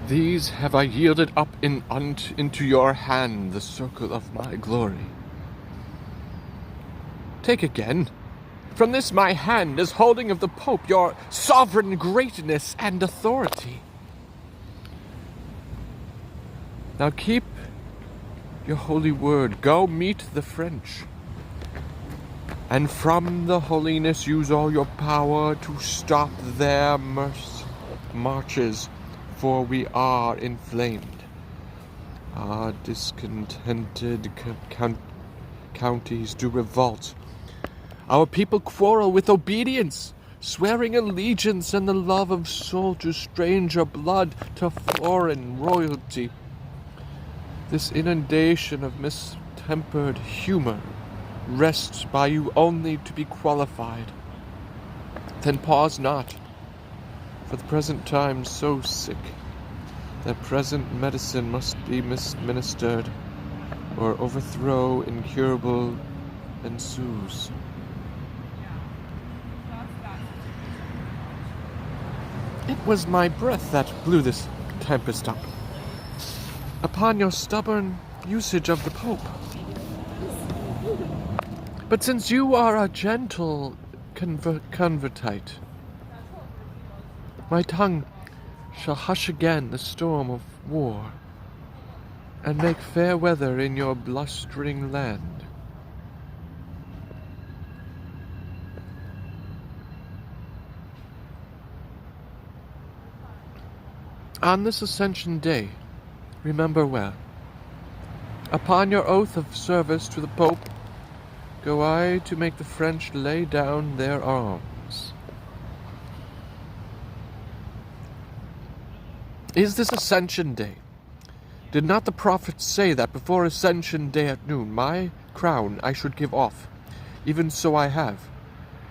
These have I yielded up into your hand, the circle of my glory. Take again. From this my hand is holding of the Pope your sovereign greatness and authority. Now keep your holy word. Go meet the French. And from the holiness use all your power to stop their marches, for we are inflamed. Our discontented counties do revolt. Our people quarrel with obedience, swearing allegiance and the love of soul to stranger blood, to foreign royalty. This inundation of mistempered humor rests by you only to be qualified. Then pause not, for the present time so sick that present medicine must be misministered, or overthrow incurable ensues. It was my breath that blew this tempest up, upon your stubborn usage of the Pope. But since you are a gentle convertite, my tongue shall hush again the storm of war, and make fair weather in your blustering land. On this Ascension Day, remember well, upon your oath of service to the Pope, go I to make the French lay down their arms. Is this Ascension Day? Did not the prophets say that before Ascension Day at noon my crown I should give off? Even so I have.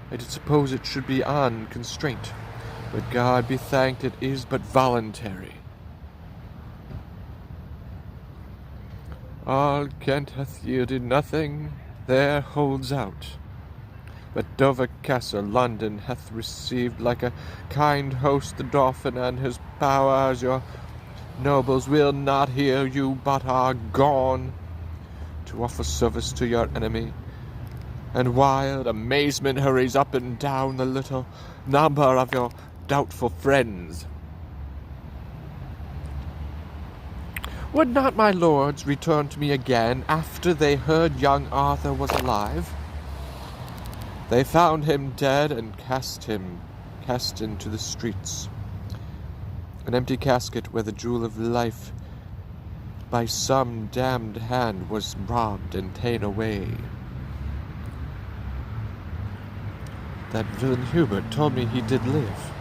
I did suppose it should be on constraint, but God be thanked it is but voluntary. All Kent hath yielded nothing, there holds out. But Dover Castle, London, hath received like a kind host the Dauphin and his powers. Your nobles will not hear you, but are gone to offer service to your enemy. And wild amazement hurries up and down the little number of your doubtful friends. Would not my lords return to me again after they heard young Arthur was alive? They found him dead and cast into the streets. An empty casket where the jewel of life by some damned hand was robbed and ta'en away. That villain Hubert told me he did live.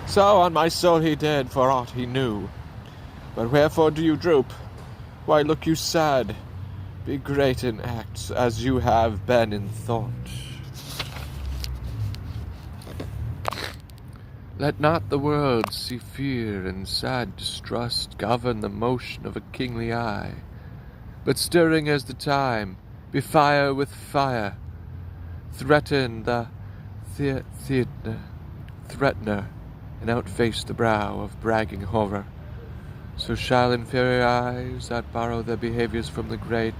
So on my soul he did, for aught he knew. But wherefore do you droop? Why look you sad? Be great in acts, as you have been in thought. Let not the world see fear and sad distrust govern the motion of a kingly eye, but stirring as the time, be fire with fire, threaten the threatener, and outface the brow of bragging horror. So shall inferior eyes that borrow their behaviors from the great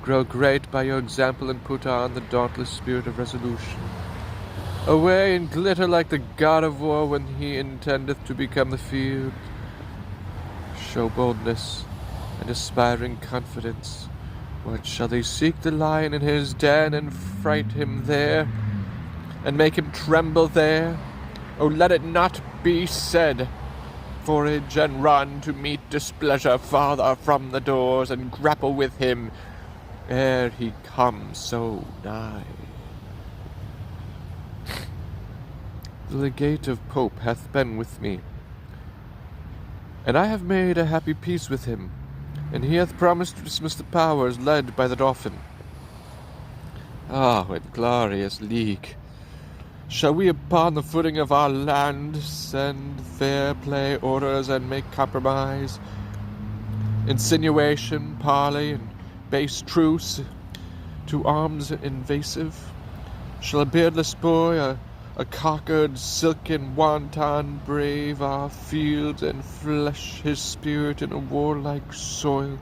grow great by your example and put on the dauntless spirit of resolution. Away and glitter like the god of war when he intendeth to become the field. Show boldness and aspiring confidence. What shall they seek the lion in his den and fright him there, and make him tremble there? Oh, let it not be said, forage and run to meet displeasure farther from the doors, and grapple with him ere he come so nigh. The legate of Pope hath been with me, and I have made a happy peace with him, and he hath promised to dismiss the powers led by the Dauphin. Ah, what glorious league! Shall we upon the footing of our land send fair play orders and make compromise? Insinuation, parley, and base truce to arms invasive? Shall a beardless boy, a a conquered, silken wanton brave our fields and flesh, his spirit in a warlike soil,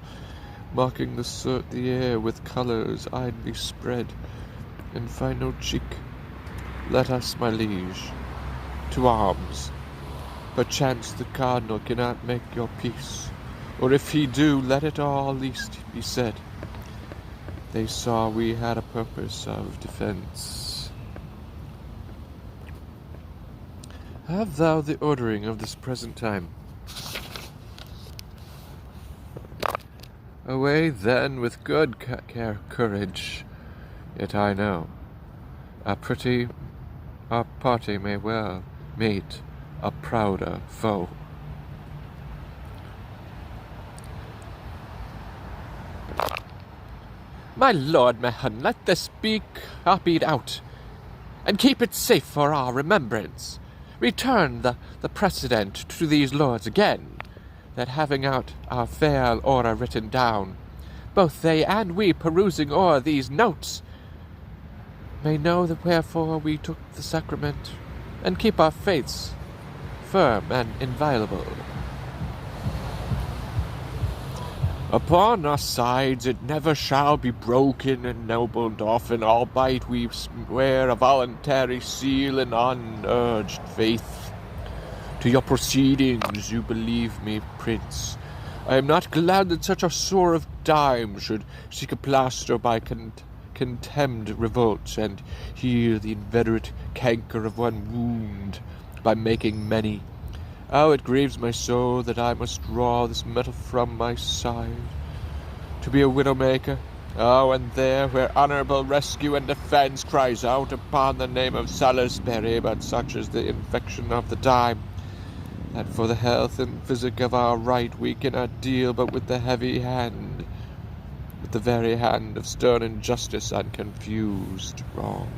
mocking the air with colours idly spread, and find no cheek. Let us, my liege, to arms. Perchance the cardinal cannot make your peace, or if he do, let it all least be said. They saw we had a purpose of defence. Have thou the ordering of this present time. Away then with good courage, yet I know our party may well meet a prouder foe. My lord Mahon, let this be copied out, and keep it safe for our remembrance. Return the precedent to these lords again, that having out our fair order written down, both they and we perusing o'er these notes, may know the wherefore we took the sacrament, and keep our faiths firm and inviolable. Upon our sides it never shall be broken and nobled often, albeit we swear a voluntary seal and unurged faith. To your proceedings you believe me, Prince. I am not glad that such a sore of dime should seek a plaster by contemned revolt, and heal the inveterate canker of one wound by making many. Oh, it grieves my soul that I must draw this metal from my side, to be a widow-maker. Oh, and there, where honourable rescue and defence cries out upon the name of Salisbury, but such is the infection of the time, that for the health and physic of our right we cannot deal but with the heavy hand, with the very hand of stern injustice and confused wrong.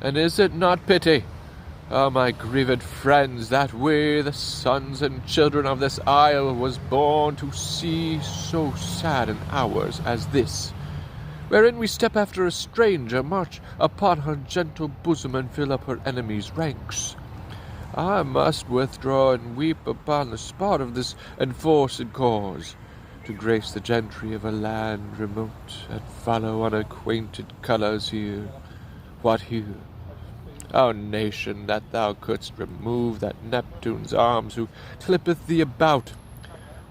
And is it not pity, O my grieved friends, that we, the sons and children of this isle, was born to see so sad an hours as this, wherein we step after a stranger, march upon her gentle bosom, and fill up her enemies' ranks? I must withdraw and weep upon the spot of this enforced cause, to grace the gentry of a land remote, and follow unacquainted colours here. What here? O nation, that thou couldst remove that Neptune's arms, who clippeth thee about,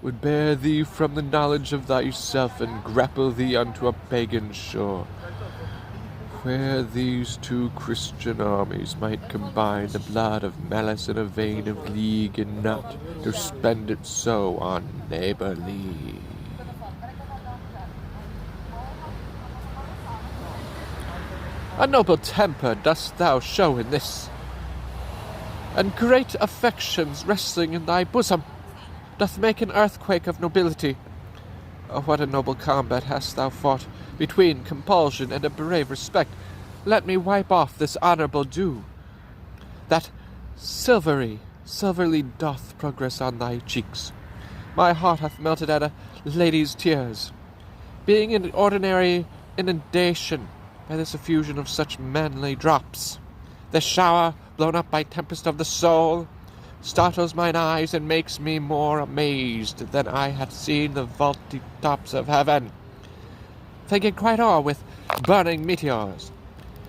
would bear thee from the knowledge of thyself, and grapple thee unto a pagan shore, where these two Christian armies might combine the blood of malice in a vein of league, and not to spend it so on neighbourly. A noble temper dost thou show in this, and great affections wrestling in thy bosom doth make an earthquake of nobility. Oh, what a noble combat hast thou fought between compulsion and a brave respect! Let me wipe off this honourable dew, that silverly doth progress on thy cheeks. My heart hath melted at a lady's tears, being in ordinary inundation by this effusion of such manly drops. This shower, blown up by tempest of the soul, startles mine eyes, and makes me more amazed than I had seen the vaulty tops of heaven, thinking quite o'er with burning meteors.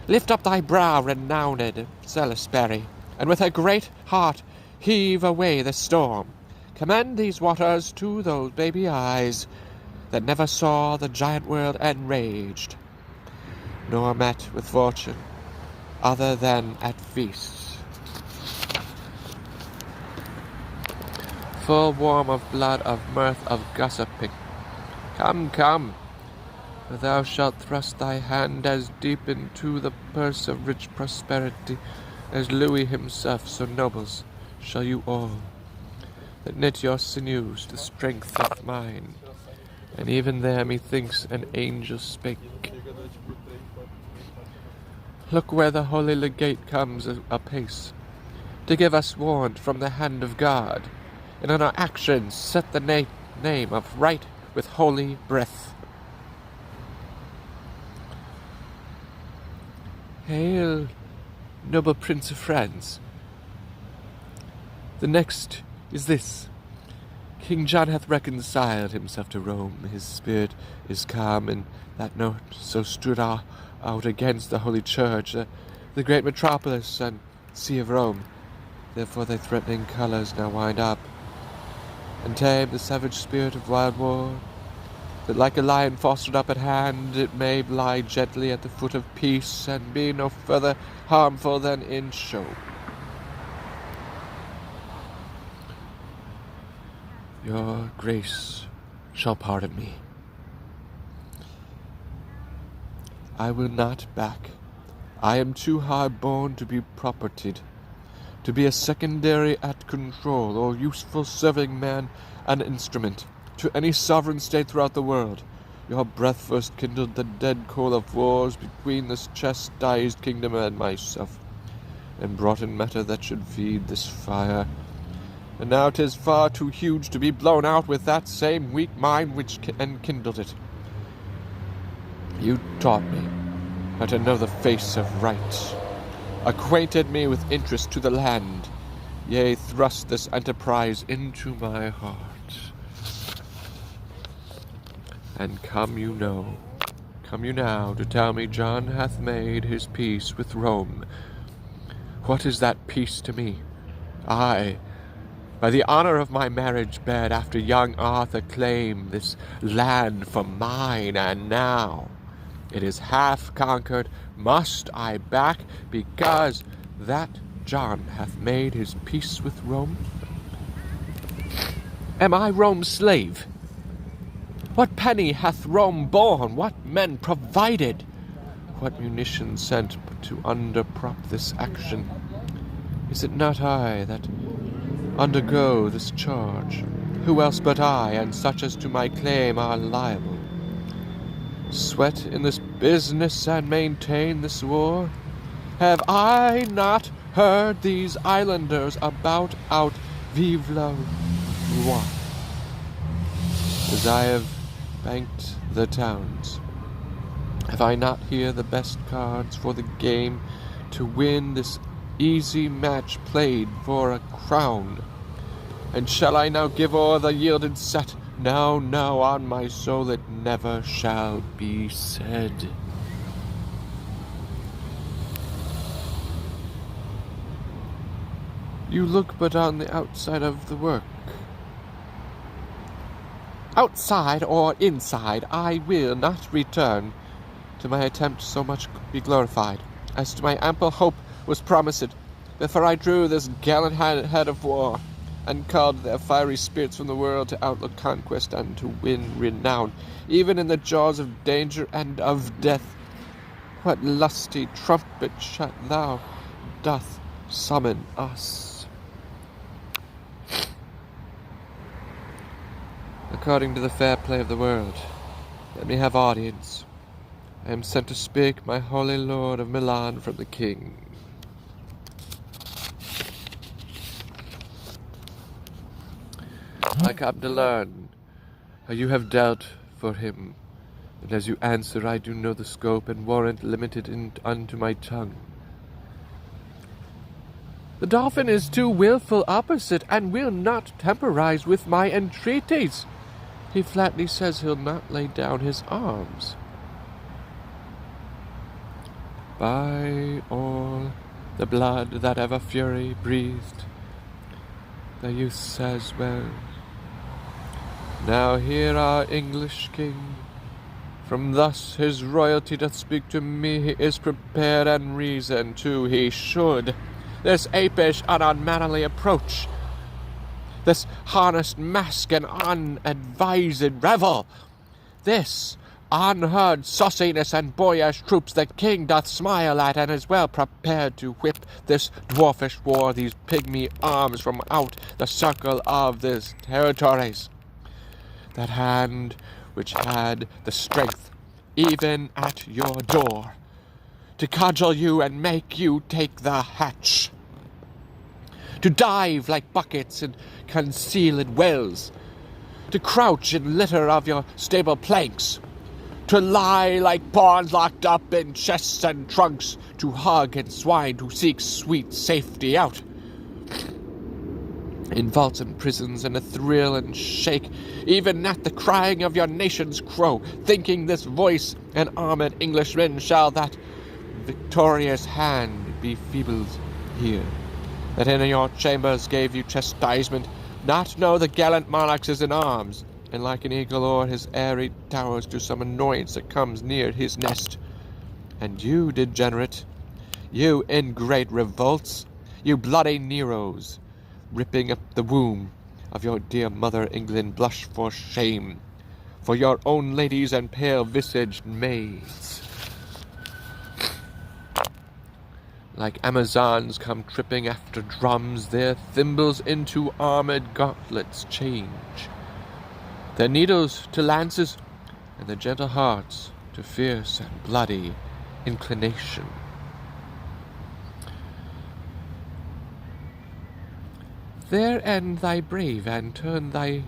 Lift up thy brow, renowned Salisbury, and with a great heart heave away the storm. Commend these waters to those baby eyes that never saw the giant world enraged, nor met with fortune other than at feasts. Full warm of blood, of mirth, of gossiping. Come, come, for thou shalt thrust thy hand as deep into the purse of rich prosperity as Louis himself, so nobles shall you all, that knit your sinews to strength of mine. And even there, methinks, an angel spake. Look where the holy legate comes apace, to give us warrant from the hand of God, and in our actions set the name of right with holy breath. Hail, noble Prince of France. The next is this. King John hath reconciled himself to Rome. His spirit is calm, and that note so stood out against the holy church, the great metropolis and see of Rome. Therefore thy threatening colours now wind up, and tame the savage spirit of wild war, that like a lion fostered up at hand, it may lie gently at the foot of peace, and be no further harmful than in show. Your grace shall pardon me. I will not back. I am too high born to be propertied, to be a secondary at control, or useful serving man and instrument to any sovereign state throughout the world. Your breath first kindled the dead coal of wars between this chastised kingdom and myself, and brought in matter that should feed this fire. And now 'tis far too huge to be blown out with that same weak mind which enkindled it. You taught me how to know the face of right, acquainted me with interest to the land, yea, thrust this enterprise into my heart. And come you now to tell me John hath made his peace with Rome. What is that peace to me? I, by the honour of my marriage bed, after young Arthur, claim this land for mine, and now it is half conquered, must I back, because that John hath made his peace with Rome? Am I Rome's slave? What penny hath Rome borne? What men provided? What munitions sent to underprop this action? Is it not I that undergo this charge? Who else but I, and such as to my claim are liable? Sweat in this business and maintain this war? Have I not heard these islanders about out vive le roi, as I have banked the towns? Have I not here the best cards for the game to win this easy match played for a crown? And shall I now give o'er the yielded set? No, no, on my soul it never shall be said. You look but on the outside of the work. Outside or inside, I will not return to my attempt so much be glorified, as to my ample hope was promised, before I drew this gallant head of war, and called their fiery spirits from the world to outlook conquest and to win renown, even in the jaws of danger and of death. What lusty trumpet shut thou doth summon us? According to the fair play of the world, let me have audience. I am sent to speak my holy lord of Milan from the king. I come to learn how you have dealt for him, and as you answer I do know the scope and warrant limited unto my tongue. The dolphin is too wilful opposite, and will not temporize with my entreaties. He flatly says he'll not lay down his arms. By all the blood that ever fury breathed, the youth says well. Now hear our English king, from thus his royalty doth speak to me, he is prepared, and reason too he should. This apish and unmannerly approach, this harnessed mask and unadvised revel, this unheard sauciness and boyish troops the king doth smile at, and is well prepared to whip this dwarfish war, these pygmy arms from out the circle of these territories. That hand which had the strength, even at your door, to cudgel you and make you take the hatch, to dive like buckets in concealed wells, to crouch in litter of your stable planks, to lie like pawns locked up in chests and trunks, to hug and swine, to seek sweet safety out. In vaults and prisons, in a thrill and shake, even at the crying of your nation's crow, thinking this voice an armed Englishman shall that victorious hand be feebled here, that in your chambers gave you chastisement, not know the gallant monarch is in arms, and like an eagle o'er his airy towers to some annoyance that comes near his nest. And you, degenerate, you ingrate revolts, you bloody Neros, ripping up the womb of your dear mother England, blush for shame, for your own ladies and pale-visaged maids. Like Amazons come tripping after drums, their thimbles into armored gauntlets change, their needles to lances, and their gentle hearts to fierce and bloody inclination. There end thy brave, and turn thy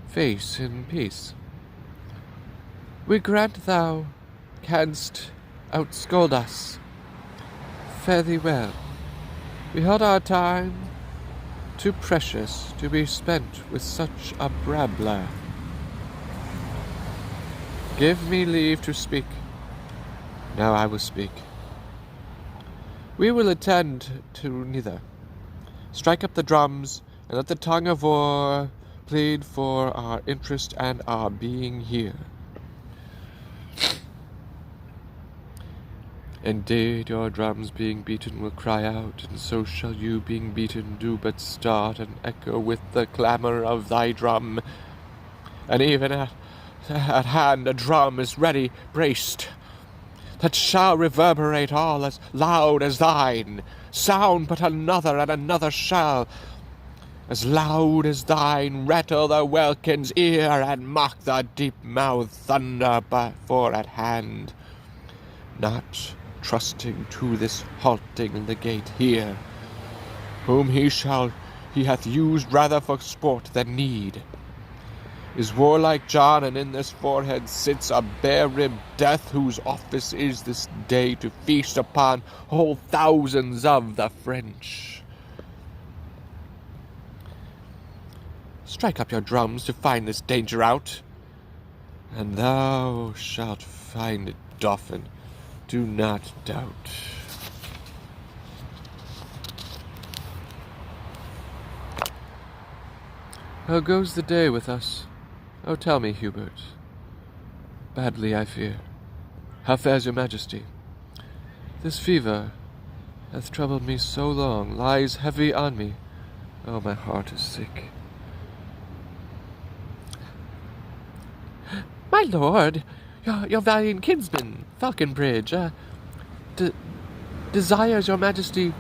face in peace. We grant thou canst outscold us. Fare thee well. We held our time too precious to be spent with such a brabbler. Give me leave to speak. Now I will speak. We will attend to neither. Strike up the drums, and let the tongue of war plead for our interest and our being here. Indeed, your drums being beaten will cry out, and so shall you being beaten do but start and echo with the clamour of thy drum. And even at hand a drum is ready braced, that shall reverberate all as loud as thine, sound but another, and another shall, as loud as thine, rattle the welkin's ear, and mock the deep-mouthed thunder before at hand. Not trusting to this halting legate here, whom he hath used rather for sport than need, is warlike John, and in this forehead sits a bare-ribbed death, whose office is this day to feast upon whole thousands of the French. Strike up your drums to find this danger out, and thou shalt find it, Dauphin, do not doubt. How goes the day with us? Oh, tell me, Hubert. Badly, I fear. How fares your Majesty? This fever hath troubled me so long, lies heavy on me. Oh, my heart is sick. My lord, your valiant kinsman, Falconbridge, desires your Majesty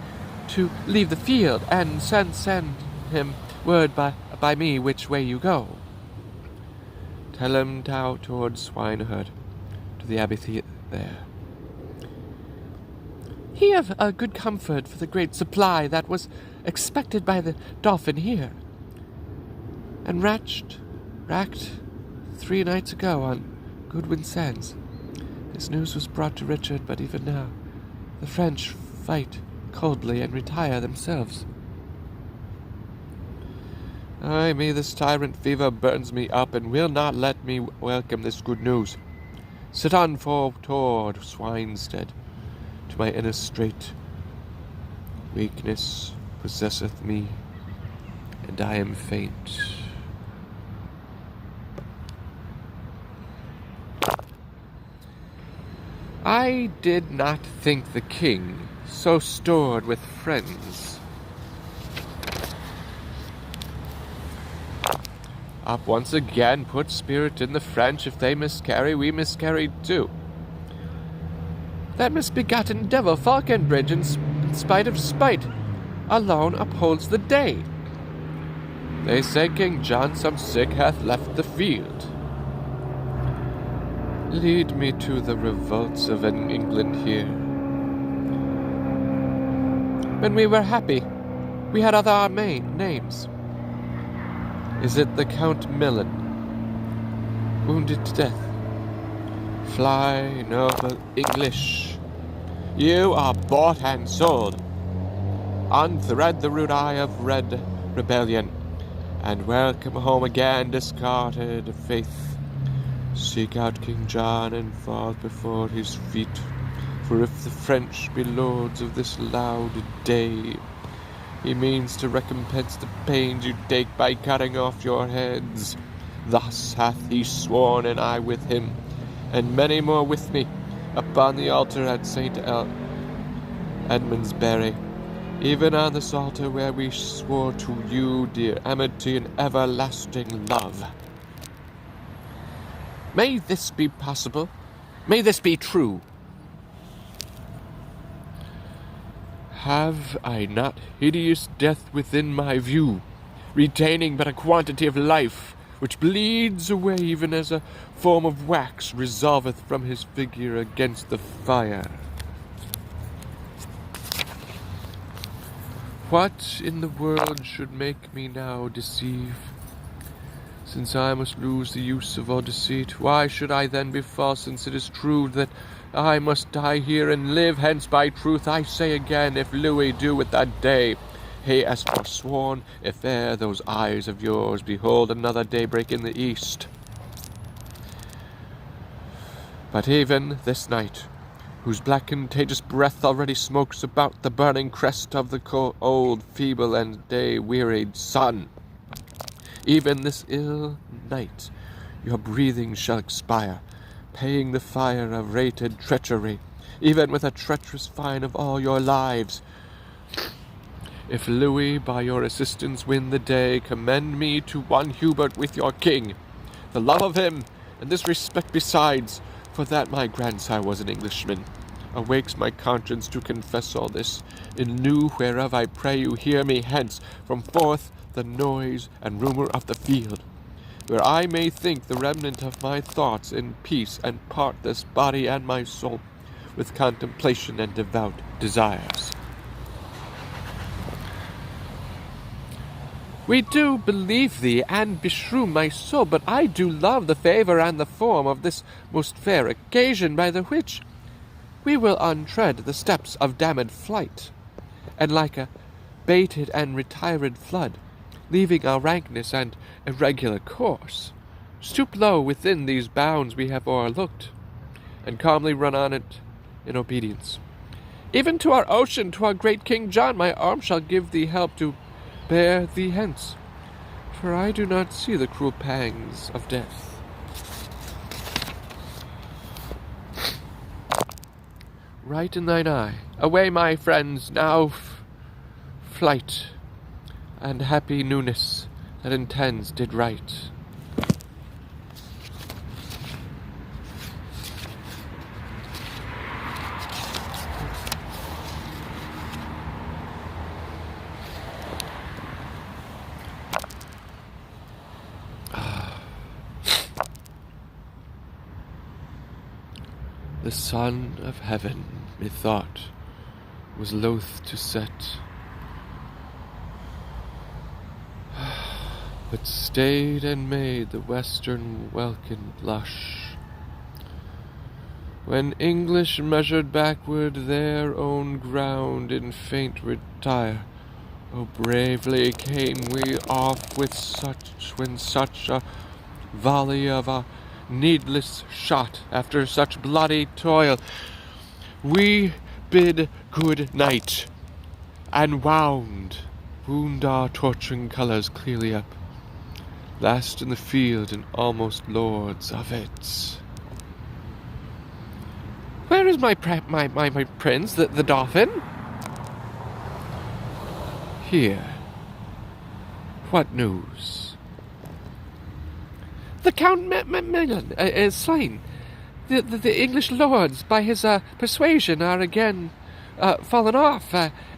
to leave the field, and send him word by me which way you go. Tell him thou towards Swineherd, to the abbey there. He have a good comfort for the great supply that was expected by the Dauphin here, and racked 3 nights ago on Goodwin Sands. This news was brought to Richard, but even now the French fight coldly and retire themselves. Ay me, this tyrant fever burns me up, and will not let me welcome this good news. Sit on toward Swinestead, to my inner strait. Weakness possesseth me, and I am faint. I did not think the king so stored with friends. Up once again, put spirit in the French. If they miscarry, we miscarry too. That misbegotten devil Falconbridge, in spite of spite, alone upholds the day. They say King John some sick hath left the field. Lead me to the revolts of England here. When we were happy, we had other names. Is it the Count Millen, wounded to death? Fly, noble English, you are bought and sold. Unthread the rude eye of red rebellion, and welcome home again discarded faith. Seek out King John and fall before his feet, for if the French be lords of this loud day, he means to recompense the pains you take by cutting off your heads. Thus hath he sworn, and I with him, and many more with me, upon the altar at St. Edmundsbury, even on this altar where we swore to you dear amity and everlasting love. May this be possible? May this be true? Have I not hideous death within my view, retaining but a quantity of life, which bleeds away even as a form of wax resolveth from his figure against the fire? What in the world should make me now deceive? Since I must lose the use of all deceit, why should I then be false, since it is true that I must die here and live? Hence by truth I say again, if Louis do with that day he has forsworn, if e'er those eyes of yours behold another daybreak in the east. But even this night, whose black contagious breath already smokes about the burning crest of the old, feeble, and day-wearied sun, even this ill night your breathing shall expire, paying the fire of rated treachery, even with a treacherous fine of all your lives. If Louis by your assistance win the day, commend me to one Hubert with your king, the love of him, and this respect besides, for that my grandsire was an Englishman, awakes my conscience to confess all this, in lieu whereof I pray you hear me hence from forth the noise and rumour of the field, where I may think the remnant of my thoughts in peace, and part this body and my soul with contemplation and devout desires. We do believe thee, and beshrew my soul, but I do love the favour and the form of this most fair occasion, by the which we will untread the steps of damned flight, and like a baited and retired flood, leaving our rankness and irregular course, stoop low within these bounds we have o'erlooked, and calmly run on it in obedience. Even to our ocean, to our great King John, my arm shall give thee help to bear thee hence, for I do not see the cruel pangs of death. Right in thine eye, away, my friends, now flight, and happy newness that intends did right. The sun of heaven, methought, was loath to set, but stayed and made the western welkin blush, when English measured backward their own ground in faint retire. Oh, bravely came we off with such a volley of a needless shot, after such bloody toil. We bid good night, and wound our torturing colours clearly up, last in the field and almost lords of it. Where is my prince, the dauphin? Here. What news? The Count Macmillan is slain. The English lords, by his persuasion, are again fallen off,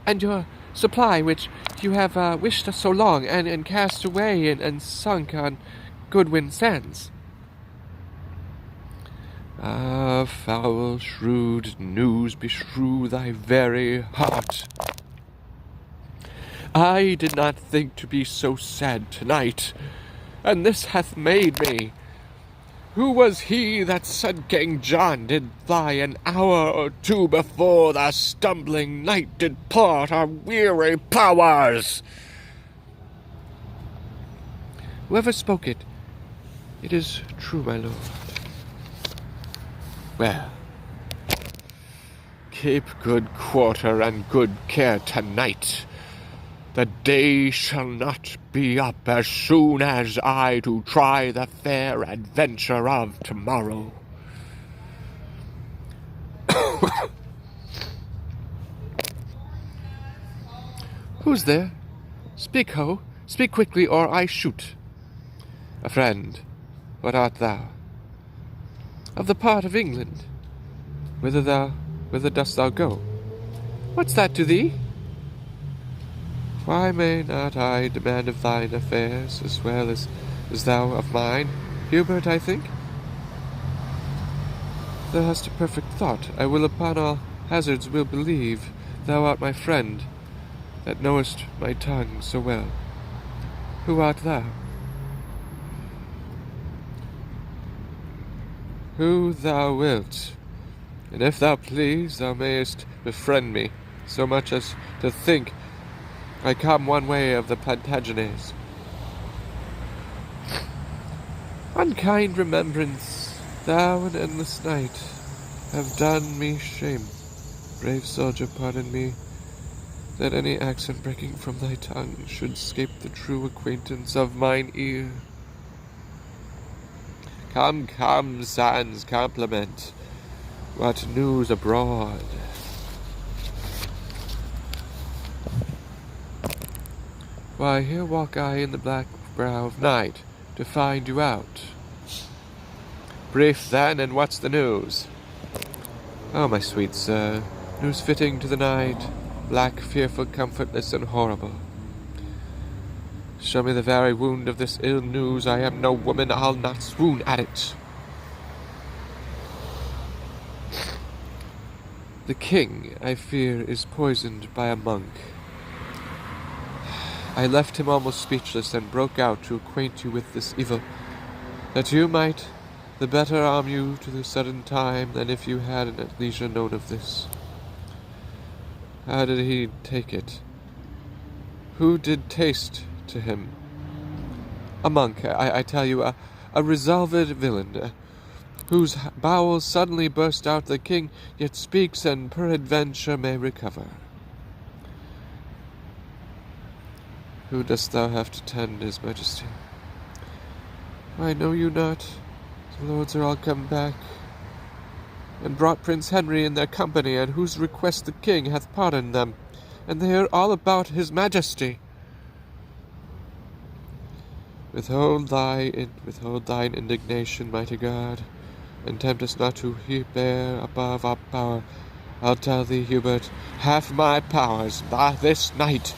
and your supply, which you have wished so long, and cast away and sunk on Goodwin sands. Ah, foul, shrewd news beshrew thy very heart. I did not think to be so sad tonight, and this hath made me. Who was he that said King John did fly an hour or two before the stumbling knight did part our weary powers? Whoever spoke it, it is true, my lord. Well, keep good quarter and good care tonight. The day shall not be up as soon as I do try the fair adventure of tomorrow. Who's there? Speak, ho! Speak quickly, or I shoot. A friend, what art thou? Of the part of England. Whither dost thou go? What's that to thee? Why may not I demand of thine affairs as well as thou of mine? Hubert, I think? Thou hast a perfect thought. I will upon all hazards will believe. Thou art my friend, that knowest my tongue so well. Who art thou? Who thou wilt, and if thou please, thou mayest befriend me, so much as to think I come one way of the Plantagenets. Unkind remembrance, thou an endless night, have done me shame. Brave soldier, pardon me, that any accent breaking from thy tongue should scape the true acquaintance of mine ear. Come, come, sans compliment, what news abroad? Why, here walk I in the black brow of night, to find you out. Brief then, and what's the news? Oh, my sweet sir, news fitting to the night, black, fearful, comfortless, and horrible. Show me the very wound of this ill news. I am no woman, I'll not swoon at it. The king, I fear, is poisoned by a monk. I left him almost speechless, and broke out to acquaint you with this evil, that you might the better arm you to the sudden time than if you had at leisure known of this. How did he take it? Who did taste to him? A monk, I tell you, a resolved villain, whose bowels suddenly burst out. The king yet speaks, and peradventure may recover. Who dost thou have to tend his majesty? Why, know you not? The lords are all come back, and brought Prince Henry in their company, at whose request the king hath pardoned them, and they are all about his majesty. Withhold thine indignation, mighty God, and tempt us not to bear above our power. I'll tell thee, Hubert, half my powers this night,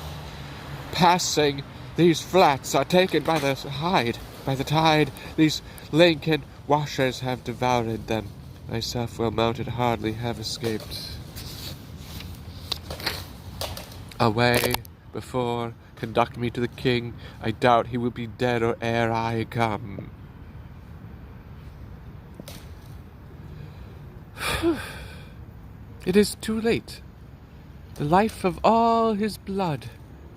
passing these flats, are taken by the tide. These Lincoln washers have devoured them. Myself, well mounted, hardly have escaped. Away before, conduct me to the king. I doubt he will be dead or ere I come. It is too late. The life of all his blood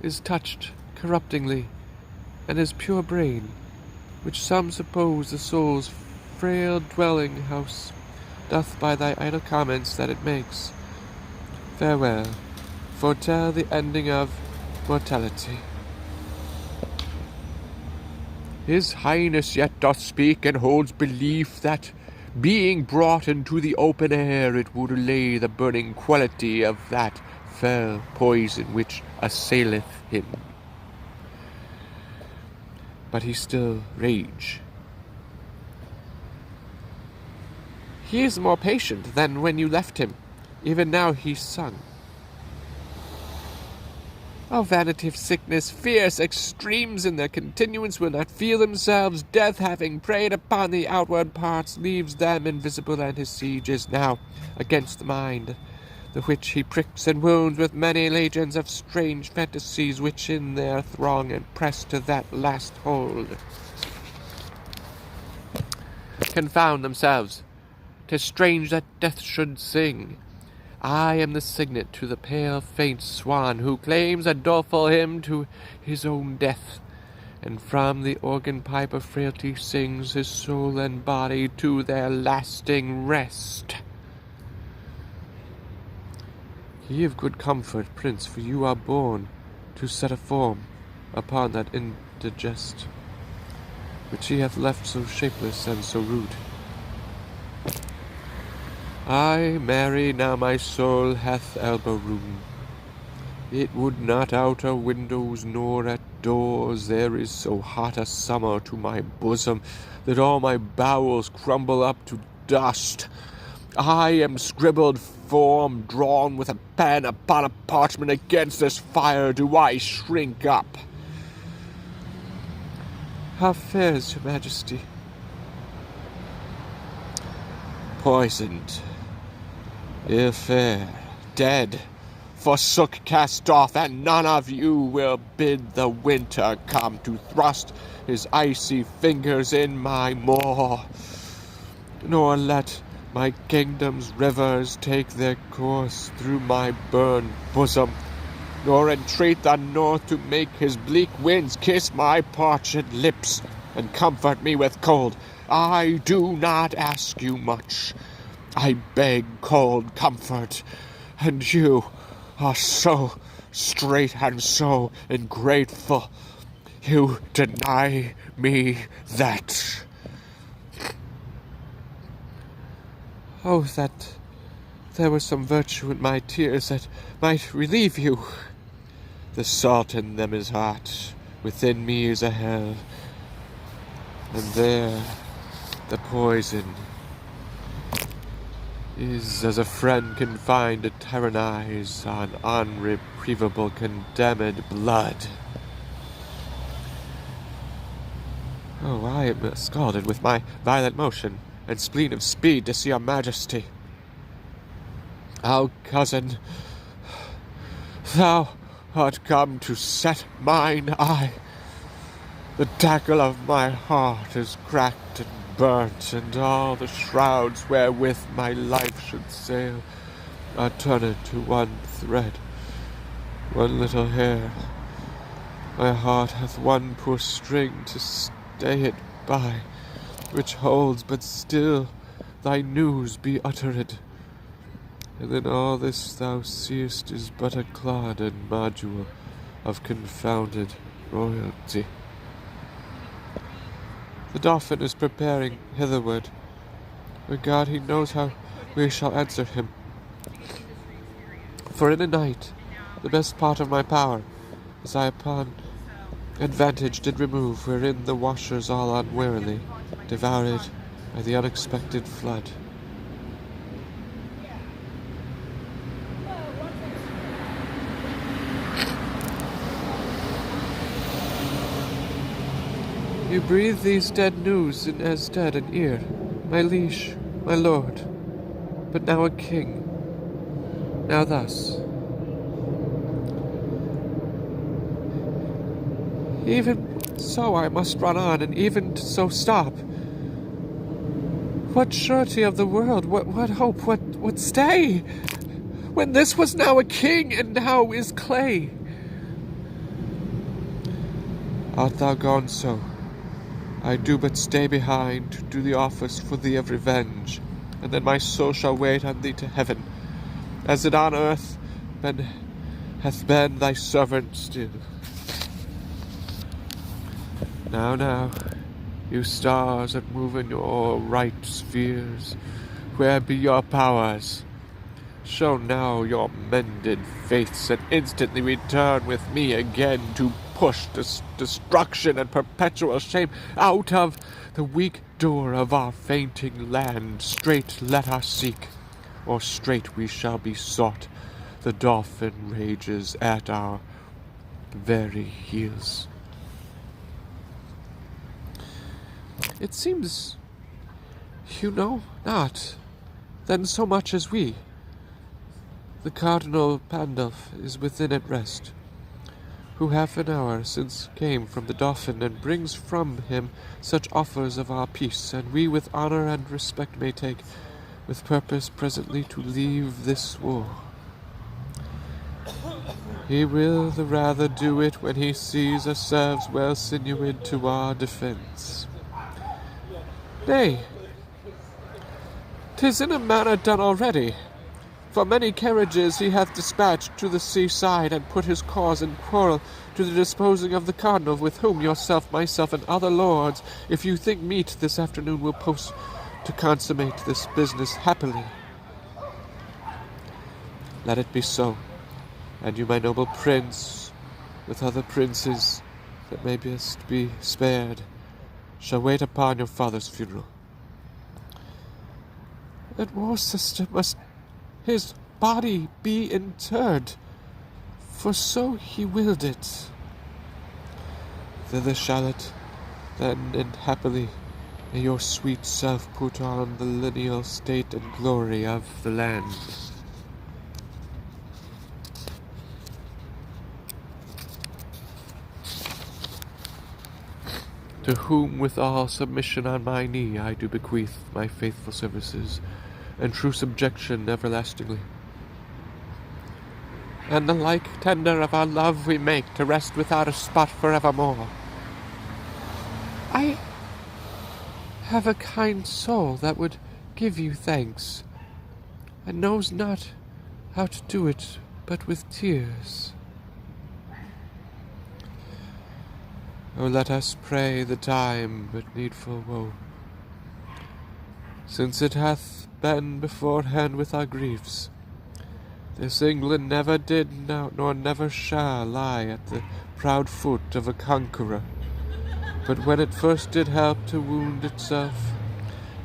is touched corruptingly, and his pure brain, which some suppose the soul's frail dwelling house, doth by thy idle comments that it makes. Farewell, foretell the ending of mortality. His Highness yet doth speak, and holds belief that, being brought into the open air, it would allay the burning quality of that fell poison which assaileth him. But he still rage. He is more patient than when you left him. Even now he's sung. O vanity of sickness, fierce extremes in their continuance will not feel themselves. Death, having preyed upon the outward parts, leaves them invisible, and his siege is now against the mind, the which he pricks and wounds with many legions of strange fantasies, which in their throng and press to that last hold. confound themselves. 'Tis strange that death should sing. I am the signet to the pale faint swan who claims a doleful hymn to his own death, and from the organ pipe of frailty sings his soul and body to their lasting rest. Ye of good comfort, prince, for you are born to set a form upon that indigest, which he hath left so shapeless and so rude. Ay, marry, now my soul hath elbow room. It would not out of windows nor at doors. There is so hot a summer to my bosom that all my bowels crumble up to dust. I am scribbled form drawn with a pen upon a parchment. Against this fire do I shrink up. How fares your majesty? Poisoned, ill fair, dead, forsook, cast off, and none of you will bid the winter come to thrust his icy fingers in my maw, nor let my kingdom's rivers take their course through my burned bosom, nor entreat the north to make his bleak winds kiss my parched lips and comfort me with cold. I do not ask you much. I beg cold comfort, and you are so straight and so ungrateful. You deny me that. Oh, that there were some virtue in my tears that might relieve you. The salt in them is hot, within me is a hell, and there the poison is as a friend confined to tyrannize on unreprievable condemned blood. Oh, I am scalded with my violent motion and spleen of speed to see your majesty. Oh, cousin, thou art come to set mine eye. The tackle of my heart is cracked and burnt, and all the shrouds wherewith my life should sail are turned to one thread, one little hair. My heart hath one poor string to stay it by, which holds but still thy news be uttered. And then all this thou seest is but a clod and module of confounded royalty. The Dauphin is preparing hitherward. O God, he knows how we shall answer him. For in a night, the best part of my power, as I upon advantage did remove, wherein the washers all unwarily devoured by the unexpected flood. You breathe these dead news in as dead an ear, my liege, my lord, but now a king, now thus. Even so I must run on, and even so stop. What surety of the world, what hope, what stay, when this was now a king, and now is clay? Art thou gone so? I do but stay behind to do the office for thee of revenge, and then my soul shall wait on thee to heaven, as it on earth hath been thy servant still. Now, you stars that move in your right spheres, where be your powers? Show now your mended faiths, and instantly return with me again to push destruction and perpetual shame out of the weak door of our fainting land. Straight let us seek, or straight we shall be sought. The Dauphin rages at our very heels. It seems you know not, then, so much as we. The Cardinal Pandulph is within at rest, who half an hour since came from the Dauphin, and brings from him such offers of our peace, and we with honour and respect may take, with purpose presently to leave this war. He will the rather do it when he sees ourselves well sineweed to our defence. Nay, 'tis in a manner done already, for many carriages he hath dispatched to the seaside, and put his cause in quarrel to the disposing of the cardinal, with whom yourself, myself, and other lords, if you think meet this afternoon, will post to consummate this business happily. Let it be so, and you, my noble prince, with other princes that may best be spared, shall wait upon your father's funeral. And more, sister, must his body be interred, for so he willed it. Thither shall it, then, and happily may your sweet self put on the lineal state and glory of the land. To whom with all submission on my knee I do bequeath my faithful services and true subjection everlastingly. And the like tender of our love we make to rest without a spot for evermore. I have a kind soul that would give you thanks, and knows not how to do it but with tears. O let us pray the time but needful woe, since it hath been beforehand with our griefs. This England never did nor never shall lie at the proud foot of a conqueror, but when it first did help to wound itself,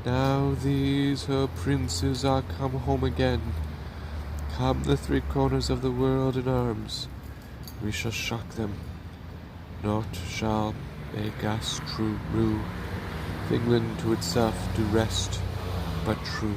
now these her princes are come home again, come the three corners of the world in arms, we shall shock them. Naught shall make us true rue, England to itself do rest, but true.